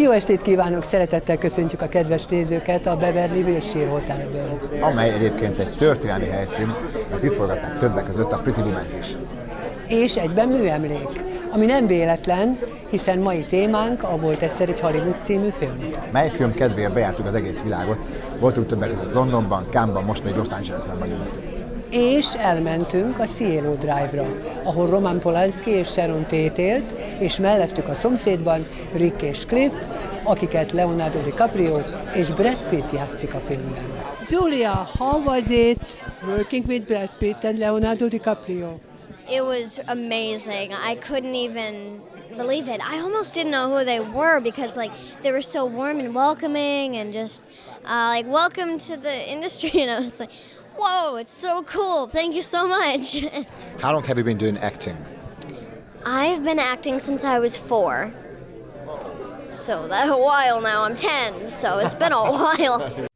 Jó estét kívánok, szeretettel köszöntjük a kedves nézőket a Beverly Wilshire Hotelből. Amely egyébként egy történelmi helyszín, mert itt forgatták többek között a Pretty Woman-t is. És egyben műemlék, ami nem véletlen, hiszen mai témánk a Volt egyszer egy Hollywood című film. Mely film kedvéért bejártuk az egész világot, voltunk többek között Londonban, Cannesban, most még Los Angelesben vagyunk. És elmentünk a Cielo Drive-ra, ahol Roman Polanski és Sharon Tate élt, és mellettük a szomszédban Rick és Cliff, akiket Leonardo Di Caprio és Brad Pitt játszik a filmben. Julia, how was it working with Brad Pitt and Leonardo Di Caprio? It was amazing. I couldn't even believe it. I almost didn't know who they were because they were so warm and welcoming and just welcome to the industry, and I was like, whoa, it's so cool. Thank you so much. How long have you been doing acting? I've been acting since I was 4. So that's a while now. I'm 10, so it's been a while.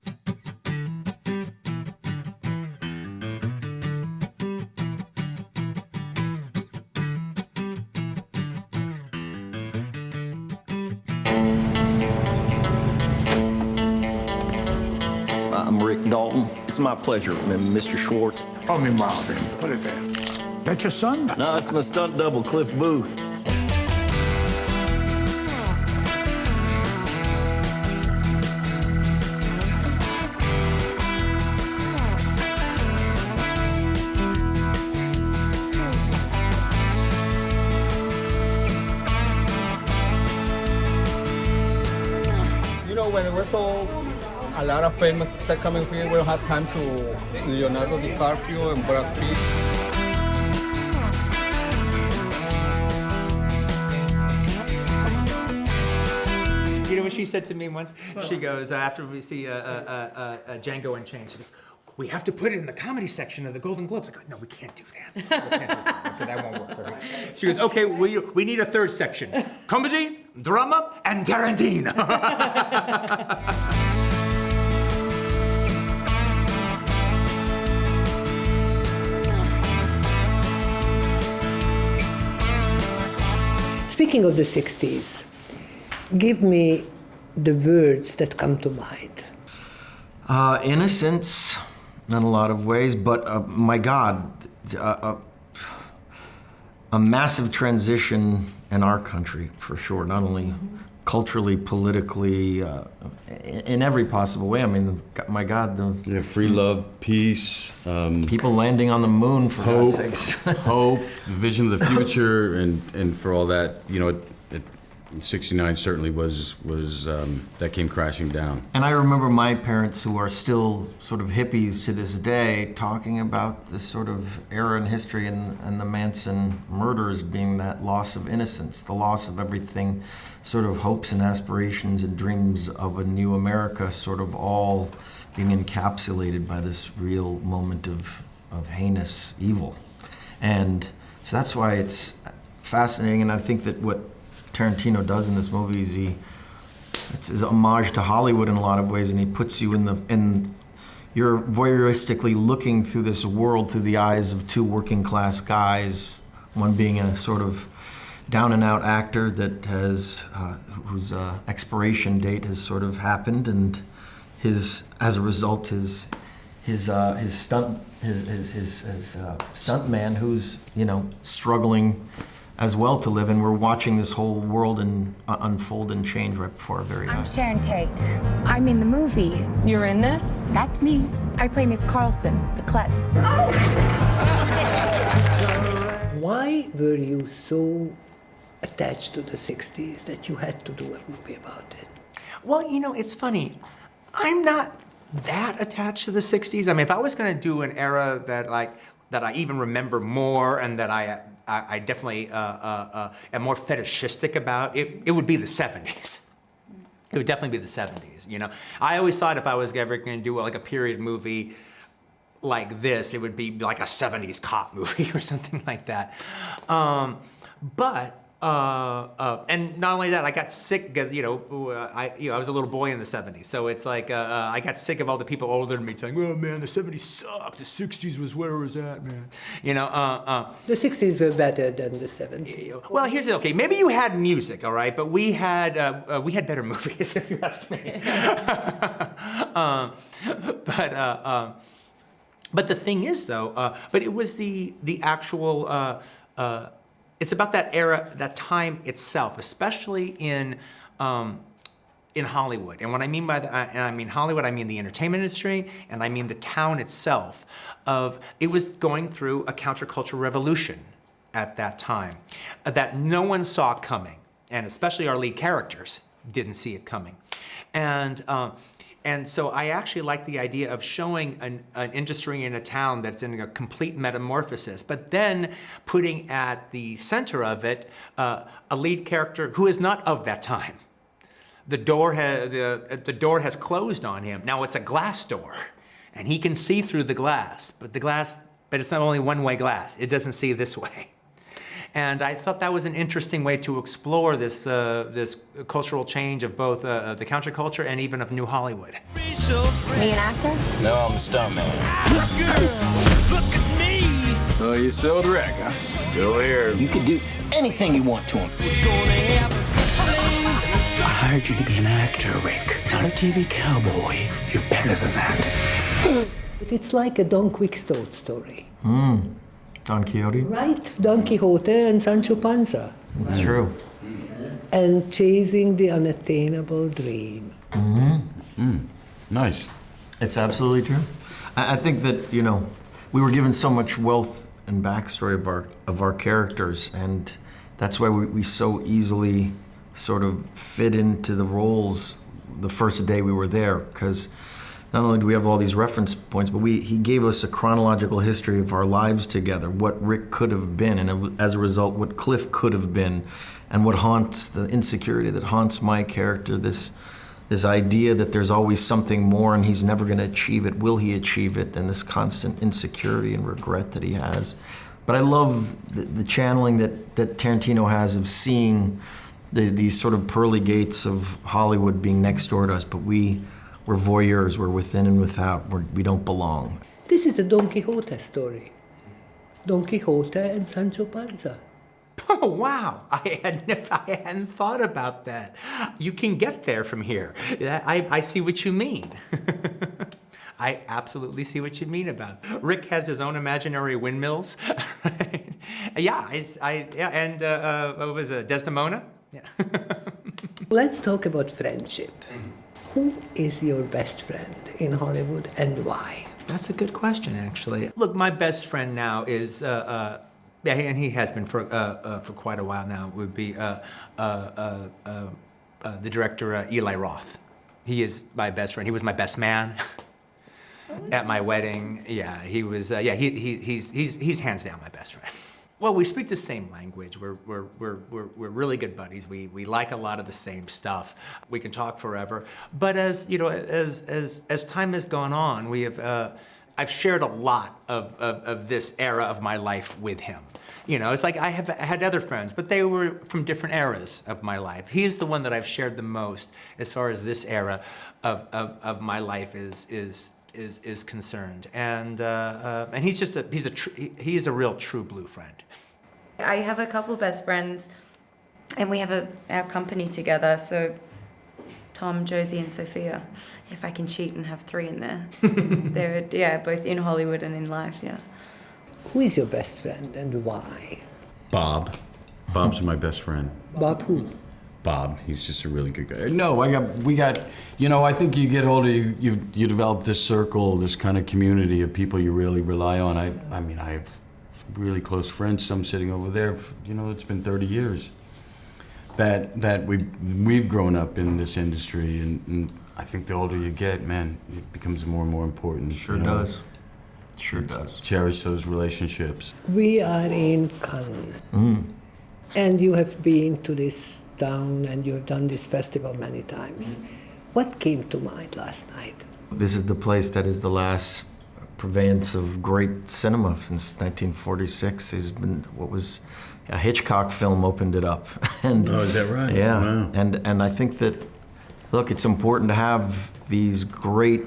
I'm Rick Dalton. It's my pleasure, Mr. Schwartz. Call me Marvin. Put it there. That your son? No, it's my stunt double, Cliff Booth. You know, when we're so a lot of famous start coming here, we don't have time to Leonardo Di Caprio and Brad Pitt. You know what she said to me once? She goes, after we see Django Unchained, she goes, we have to put it in the comedy section of the Golden Globes. I go, no, we can't do that. We can't do that. That won't work for me. She goes, okay, we need a third section. Comedy, drama, and Tarantino. Speaking of the 60s, give me the words that come to mind. Innocence, in a lot of ways, but my God, a massive transition in our country, for sure, not only culturally, politically, in every possible way. I mean, my God, free love, peace, people landing on the moon, for hope, God's sakes. hope, the vision of the future, and for all that, you know, '69 certainly was that came crashing down. And I remember my parents, who are still sort of hippies to this day, talking about this sort of era in history and the Manson murders being that loss of innocence, the loss of everything, sort of hopes and aspirations and dreams of a new America, sort of all being encapsulated by this real moment of heinous evil. And so that's why it's fascinating, and I think that what Tarantino does in this movie is it's his homage to Hollywood in a lot of ways, and he puts you in you're voyeuristically looking through this world through the eyes of two working class guys, one being a sort of down and out actor that has whose expiration date has sort of happened, and as a result his stunt man who's, you know, struggling as well to live, and we're watching this whole world unfold and change right before our very eyes. I'm Sharon Tate. I'm in the movie. You're in this? That's me. I play Miss Carlson, the klutz. Why were you so attached to the 60s that you had to do a movie about it? Well, you know, it's funny. I'm not that attached to the 60s. I mean, if I was going to do an era that I even remember more and that I definitely am more fetishistic about, it would be the 70s. It would definitely be the 70s, you know. I always thought if I was ever going to do like a period movie like this, it would be like a 70s cop movie or something like that. But And not only that, I got sick because I was a little boy in the '70s, so it's like I got sick of all the people older than me saying, "Oh man, the '70s sucked. The '60s was where it was at, man." The 60s were better than the 70s. Well, here's the okay. Maybe you had music, all right, but we had better movies, if you ask me. But the thing is, though, but it was the actual. It's about that era, that time itself, especially in Hollywood. And what I mean by that, and I mean Hollywood, I mean the entertainment industry, and I mean the town itself. It was going through a counterculture revolution at that time that no one saw coming, and especially our lead characters didn't see it coming. And so I actually like the idea of showing an industry in a town that's in a complete metamorphosis, but then putting at the center of it a lead character who is not of that time. The door has closed on him. Now it's a glass door, and he can see through the glass, but it's not only one-way glass. It doesn't see this way. And I thought that was an interesting way to explore this cultural change of both the counterculture and even of New Hollywood. Are you an actor? No, I'm a stuntman. Look at me! So you still with Rick, huh? Still here. You could do anything you want to him. I hired you to be an actor, Rick, not a TV cowboy. You're better than that. It's like a Don Quixote story. Don Quixote? Right, Don Quixote and Sancho Panza. It's true. And chasing the unattainable dream. Nice. It's absolutely true. I think that, we were given so much wealth and backstory of our characters, and that's why we so easily sort of fit into the roles the first day we were there, because not only do we have all these reference points, but he gave us a chronological history of our lives together, what Rick could have been, and as a result, what Cliff could have been, and what haunts, the insecurity that haunts my character, this idea that there's always something more and he's never going to achieve it. Will he achieve it? And this constant insecurity and regret that he has. But I love the channeling that Tarantino has of seeing these sort of pearly gates of Hollywood being next door to us, but we're voyeurs, we're within and without, we don't belong. This is a Don Quixote story. Don Quixote and Sancho Panza. Oh, wow. I hadn't thought about that. You can get there from here. I see what you mean. I absolutely see what you mean about it. Rick has his own imaginary windmills. Right? And what was it, Desdemona? Yeah. Let's talk about friendship. Who is your best friend in Hollywood and why? That's a good question, actually. Look, my best friend now is, and he has been for quite a while now, would be the director Eli Roth. He is my best friend. He was my best man at my wedding. Yeah, he was. He's hands down my best friend. Well, we speak the same language. We're really good buddies. We like a lot of the same stuff. We can talk forever. But as time has gone on, I've shared a lot of this era of my life with him. It's like I had other friends, but they were from different eras of my life. He's the one that I've shared the most as far as this era of my life is concerned, and he's a real true blue friend. I have a couple best friends, and we have our company together. So Tom, Josie, and Sophia. If I can cheat and have 3 in there, they're both in Hollywood and in life. Yeah. Who is your best friend and why? Bob. Bob's my best friend. Bob who? Bob, he's just a really good guy. No, I think you get older, you develop this circle, this kind of community of people you really rely on. I mean, I have really close friends, some sitting over there, it's been 30 years that we've grown up in this industry, and I think the older you get, man, it becomes more and more important. Sure does. Sure does. Cherish those relationships. We are in Cannes. And you have been to this town and you've done this festival many times. What came to mind last night? This is the place that is the last purveyance of great cinema since 1946. He's been, a Hitchcock film opened it up. And, oh, is that right? Yeah, wow. and I think that, look, it's important to have these great,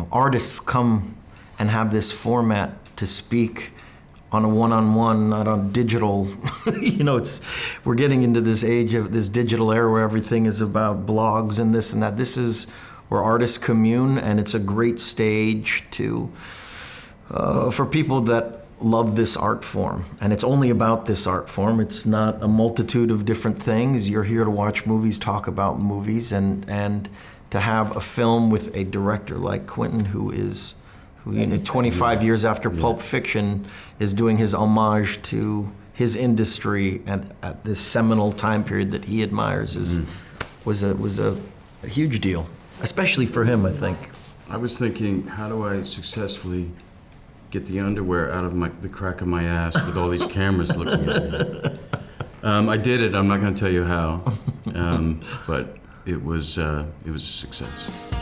artists come and have this format to speak on a one-on-one, not on digital. We're getting into this age of this digital era where everything is about blogs and this and that. This is where artists commune, and it's a great stage for people that love this art form. And it's only about this art form. It's not a multitude of different things. You're here to watch movies, talk about movies, and to have a film with a director like Quentin, who 25 years after Pulp Fiction is doing his homage to his industry and at this seminal time period that he admires was a huge deal, especially for him, I think. I was thinking, how do I successfully get the underwear out of the crack of my ass with all these cameras looking at me? I did it. I'm not going to tell you how, but it was a success.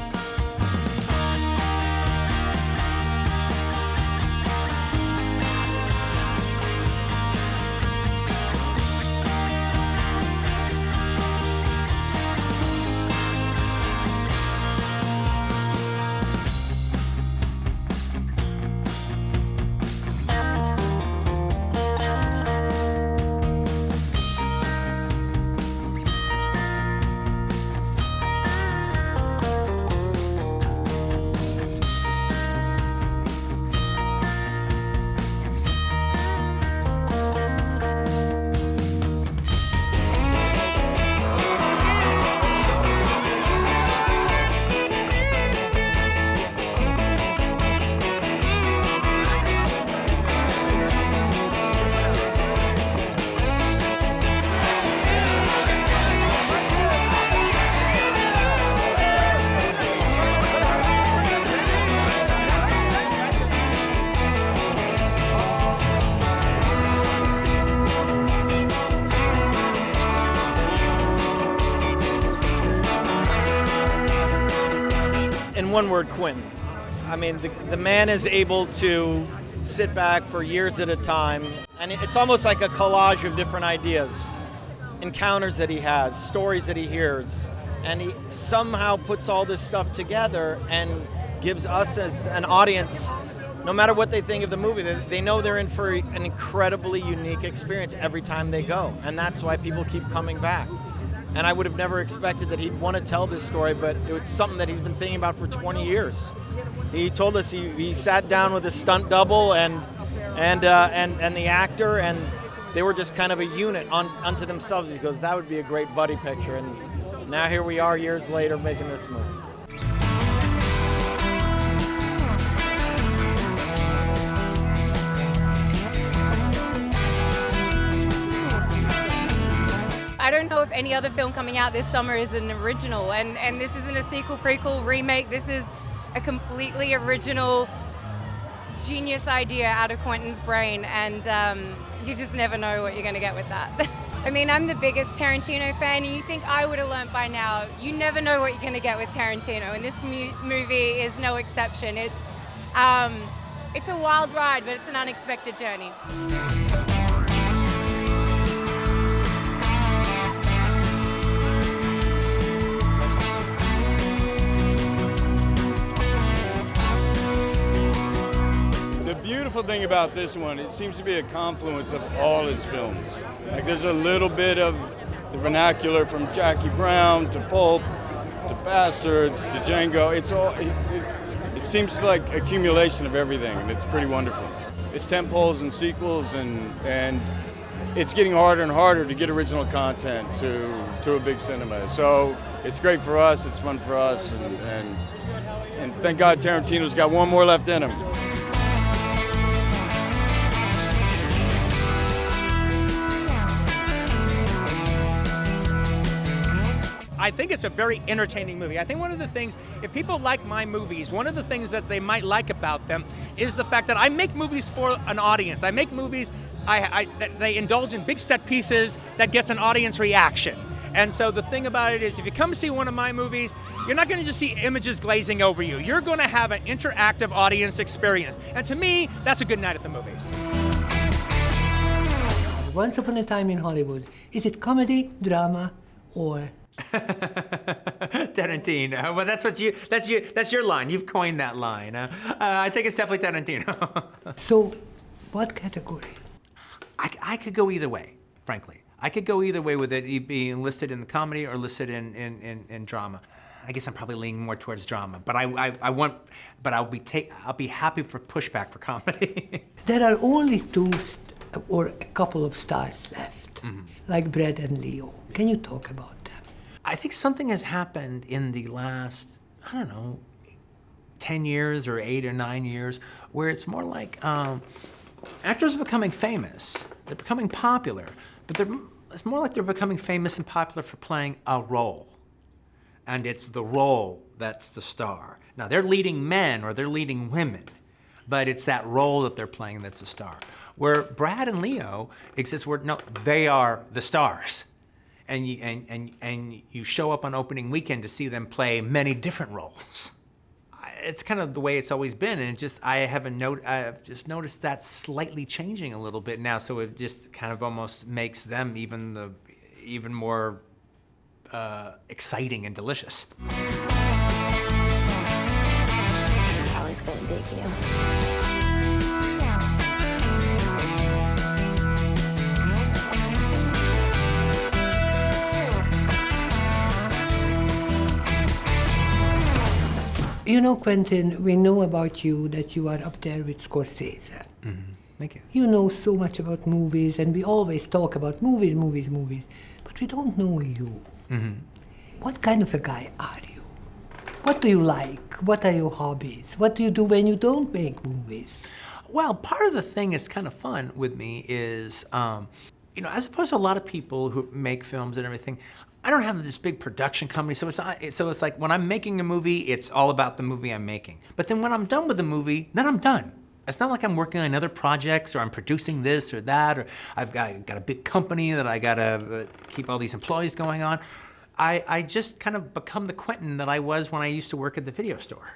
One word, Quentin. I mean, the man is able to sit back for years at a time, and it's almost like a collage of different ideas, encounters that he has, stories that he hears, and he somehow puts all this stuff together and gives us as an audience, no matter what they think of the movie, they know they're in for an incredibly unique experience every time they go, and that's why people keep coming back. And I would have never expected that he'd want to tell this story, but it's something that he's been thinking about for 20 years. He told us he sat down with his stunt double and the actor, and they were just kind of a unit unto themselves. He goes, that would be a great buddy picture. And now here we are years later making this movie. I don't know if any other film coming out this summer is an original, and this isn't a sequel, prequel, remake. This is a completely original, genius idea out of Quentin's brain, and you just never know what you're going to get with that. I mean, I'm the biggest Tarantino fan, and you think I would have learned by now. You never know what you're going to get with Tarantino, and this movie is no exception. It's a wild ride, but it's an unexpected journey. The beautiful thing about this one, it seems to be a confluence of all his films. Like there's a little bit of the vernacular from Jackie Brown to Pulp to Bastards to Django. It's all. It seems like accumulation of everything, and it's pretty wonderful. It's tentpoles and sequels, and it's getting harder and harder to get original content to a big cinema. So it's great for us. It's fun for us, and thank God Tarantino's got one more left in him. I think it's a very entertaining movie. I think one of the things, if people like my movies, one of the things that they might like about them is the fact that I make movies for an audience. I make movies that they indulge in big set pieces that gets an audience reaction. And so the thing about it is, if you come see one of my movies, you're not going to just see images glazing over you. You're going to have an interactive audience experience. And to me, that's a good night at the movies. Once Upon a Time in Hollywood, is it comedy, drama, or? Tarantino. Well, that's your line. You've coined that line. I think it's definitely Tarantino. So, what category? I could go either way, frankly. I could go either way with it being listed in the comedy or listed in drama. I guess I'm probably leaning more towards drama, but I'll be happy for pushback for comedy. There are only two or a couple of stars left, like Brad and Leo. Can you talk about them? I think something has happened in the last, 10 years or 8 or 9 years, where it's more like actors are becoming famous. They're becoming popular, but it's more like they're becoming famous and popular for playing a role. And it's the role that's the star. Now, they're leading men or they're leading women, but it's that role that they're playing that's the star. Where Brad and Leo exist, they are the stars. And you show up on opening weekend to see them play many different roles. It's kind of the way it's always been, and I've just noticed that slightly changing a little bit now, so it just kind of almost makes them even more exciting and delicious. Charlie's gonna dig you. You know, Quentin, we know about you that you are up there with Scorsese. Thank you. You know so much about movies, and we always talk about movies, but we don't know you. What kind of a guy are you? What do you like? What are your hobbies? What do you do when you don't make movies? Well, part of the thing that's kind of fun with me is, as opposed to a lot of people who make films and everything, I don't have this big production company, so it's like when I'm making a movie, it's all about the movie I'm making. But then when I'm done with the movie, then I'm done. It's not like I'm working on other projects or I'm producing this or that, or I've got a big company that I gotta keep all these employees going on. I just kind of become the Quentin that I was when I used to work at the video store.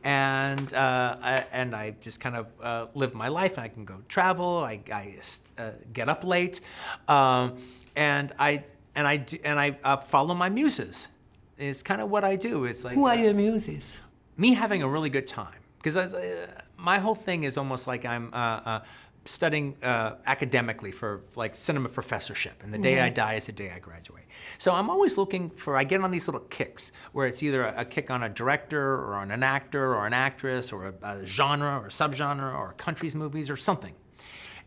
And I just kind of live my life, and I can go travel, I get up late, and I follow my muses. It's kind of what I do. It's like, who are your muses? Me having a really good time, because my whole thing is almost like I'm studying academically for like cinema professorship, and the day I die is the day I graduate. So I'm always looking I get on these little kicks where it's either a kick on a director or on an actor or an actress or a genre or a subgenre or countries movies or something.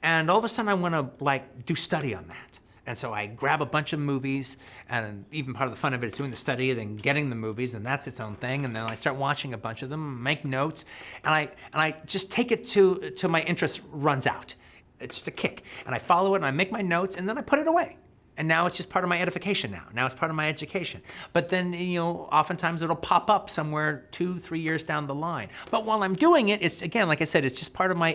And all of a sudden I want to do study on that. And so I grab a bunch of movies, and even part of the fun of it is doing the study, then getting the movies, and that's its own thing. And then I start watching a bunch of them, make notes, and I just take it till my interest runs out. It's just a kick. And I follow it, and I make my notes, and then I put it away. And now it's just part of my edification now. Now it's part of my education. But then, oftentimes it'll pop up somewhere 2-3 years down the line. But while I'm doing it, it's, again, like I said, it's just part of my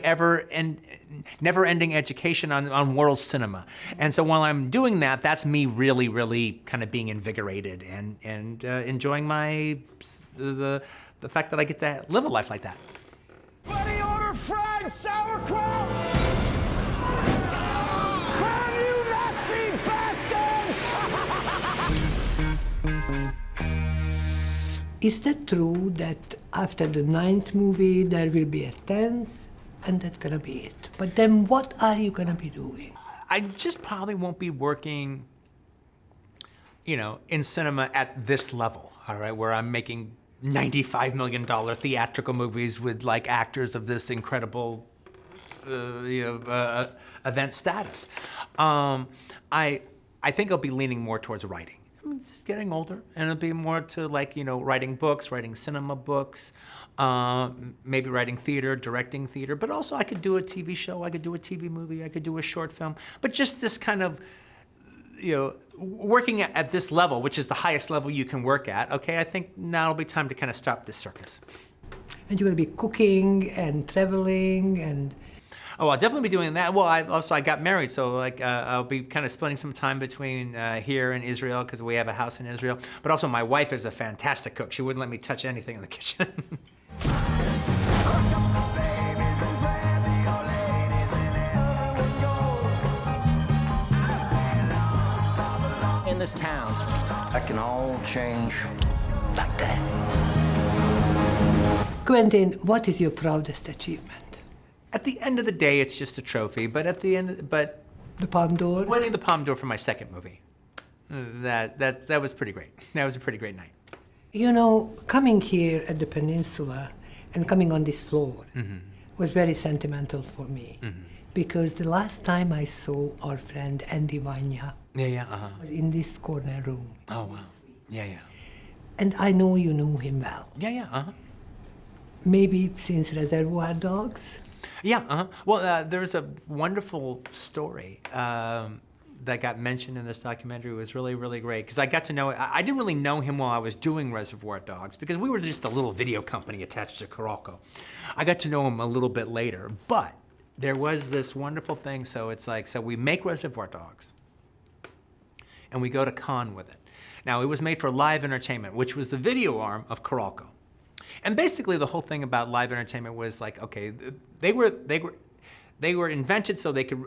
never-ending education on world cinema. And so while I'm doing that, that's me really, really kind of being invigorated and enjoying the fact that I get to live a life like that. Buddy, order fried sauerkraut! Crown you Nazi bastards! Is that true that after the 9th movie there will be a 10th, and that's gonna be it? But then what are you gonna be doing? I just probably won't be working, in cinema at this level, all right, where I'm making $95 million theatrical movies with actors of this incredible event status. I think I'll be leaning more towards writing. I'm just getting older, and it'll be more to writing books, writing cinema books, maybe writing theater, directing theater, but also I could do a TV show, I could do a TV movie, I could do a short film, but just this kind of, working at this level, which is the highest level you can work at, okay, I think now it'll be time to kind of stop this circus. And you're going to be cooking and traveling and... Oh, I'll definitely be doing that. Well, I got married, so like I'll be kind of splitting some time between here and Israel because we have a house in Israel. But also, my wife is a fantastic cook. She wouldn't let me touch anything in the kitchen. In this town, that can all change like that. Quentin, what is your proudest achievement? At the end of the day, it's just a trophy. But at the end, the Palme d'Or. Winning the Palme d'Or for my second movie, that was pretty great. That was a pretty great night. You know, coming here at the peninsula and coming on this floor was very sentimental for me because the last time I saw our friend Andy Vanya was in this corner room. Oh wow! Yeah. And I know you know him well. Yeah. Maybe since Reservoir Dogs? Yeah, Well, there's a wonderful story that got mentioned in this documentary. It was really, really great because I got to know, I didn't really know him while I was doing Reservoir Dogs because we were just a little video company attached to Coralco. I got to know him a little bit later, but there was this wonderful thing. So it's like, so we make Reservoir Dogs and we go to Cannes with it. Now, it was made for Live Entertainment, which was the video arm of Coralco. And basically, the whole thing about Live Entertainment was like, okay, they were invented so they could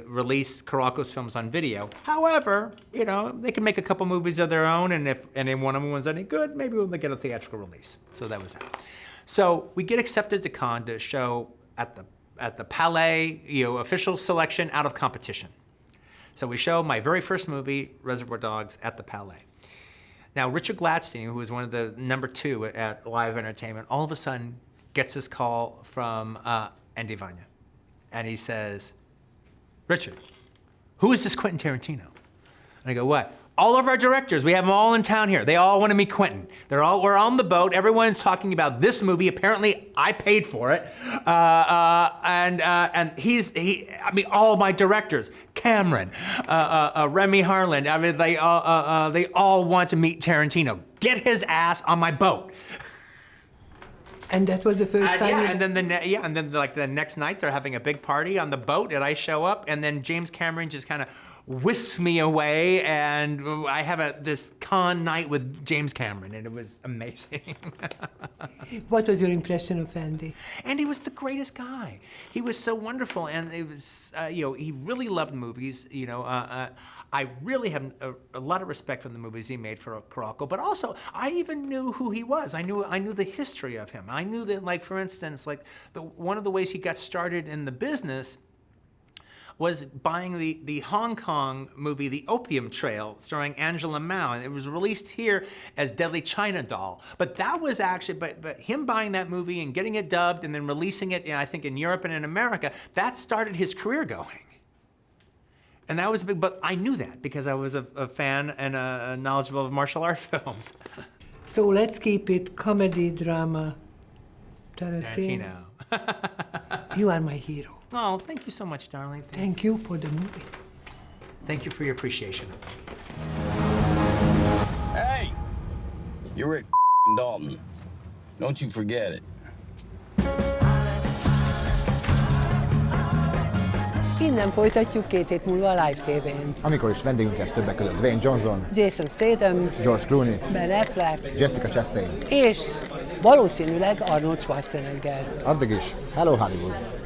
release Coralco's films on video. However, you know, they could make a couple movies of their own, and if any one of them was any good, maybe we'll get a theatrical release. So that was that. So we get accepted to Cannes to show at the Palais, you know, official selection out of competition. So we show my very first movie, Reservoir Dogs, at the Palais. Now, Richard Gladstein, who was one of the number 2 at Live Entertainment, all of a sudden gets this call from Andy Vanya. And he says, Richard, who is this Quentin Tarantino? And I go, what? All of our directors, we have them all in town here. They all want to meet Quentin. We're on the boat. Everyone's talking about this movie. Apparently, I paid for it. And all my directors, Cameron, Remy Harlan, I mean, they all want to meet Tarantino. Get his ass on my boat. And that was the first time. Yeah, and then the next night they're having a big party on the boat, and I show up, and then James Cameron just kind of whisks me away, and I have this Cannes night with James Cameron, and it was amazing. What was your impression of Andy? Andy was the greatest guy. He was so wonderful, and it was, he really loved movies. I really have a lot of respect for the movies he made for Coralco, but also I even knew who he was. I knew the history of him. I knew that, like, for instance, like one of the ways he got started in the business was buying the Hong Kong movie, The Opium Trail, starring Angela Mao, and it was released here as Deadly China Doll. But that was actually, but him buying that movie and getting it dubbed and then releasing it, I think, in Europe and in America, that started his career going. And that was big, but I knew that because I was a fan and knowledgeable of martial art films. So let's keep it comedy, drama, Tarantino. You are my hero. Oh, thank you so much, darling. Thank you for the movie. Thank you for your appreciation of it. Hey! You're at Dalton. Don't you forget it. Innen folytatjuk 2 hét múlva a Live TV-n. Amikor is vendégünk lesz többek között Dwayne Johnson, Jason Statham, George Clooney, Ben Affleck, Jessica Chastain, és valószínűleg Arnold Schwarzenegger. Addig is, hello Hollywood!